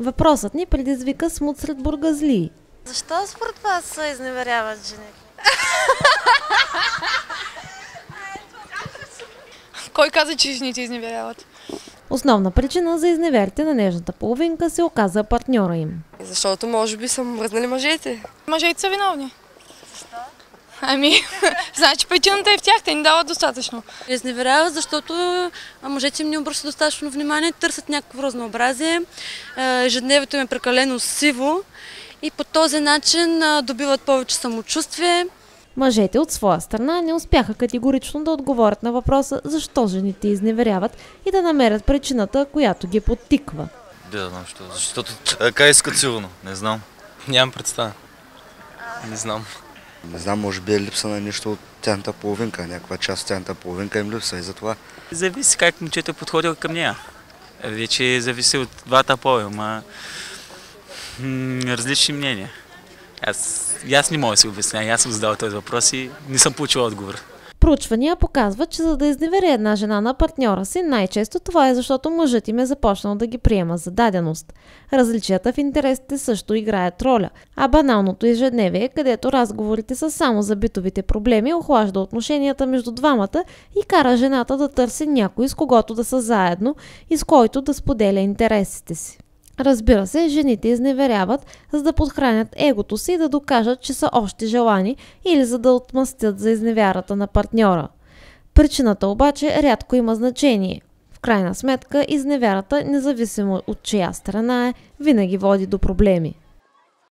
Въпросът ни предизвика смут сред бургазлии. Защо според вас се изневеряват жените? Кой каза, че жените изневеряват? Основна причина за изневерите на нежната половинка се оказа партньора им. Защото може би са мръзнали мъжете. Мъжете са виновни. Защо? Значи причината е в тях, те ни дават достатъчно. Изневеряват, защото мъжете им не обръщат достатъчно внимание, търсят някакво разнообразие, ежедневието им е прекалено сиво и по този начин добиват повече самочувствие. Мъжете от своя страна не успяха категорично да отговорят на въпроса защо жените изневеряват и да намерят причината, която ги подтиква. Да, знам, защото така искат сигурно, не знам. Нямам представа. Не знам. Не знам, може би е липса на нещо от тяхната половинка, някаква част от тяхната половинка им липса и затова. Зависи как момчето е подходил към нея. Вече зависи от двата пола, ама различни мнения. Аз не мога да си обясня, аз съм задал този въпрос и не съм получил отговор. Проучвания показват, че за да изневери една жена на партньора си, най-често това е защото мъжът им е започнал да ги приема за даденост. Различията в интересите също играят роля, а баналното ежедневие, където разговорите са само за битовите проблеми, охлажда отношенията между двамата и кара жената да търси някой, с когото да са заедно и с който да споделя интересите си. Разбира се, жените изневеряват, за да подхранят егото си и да докажат, че са още желани или за да отмъстят за изневярата на партньора. Причината обаче рядко има значение. В крайна сметка, изневярата, независимо от чия страна е, винаги води до проблеми.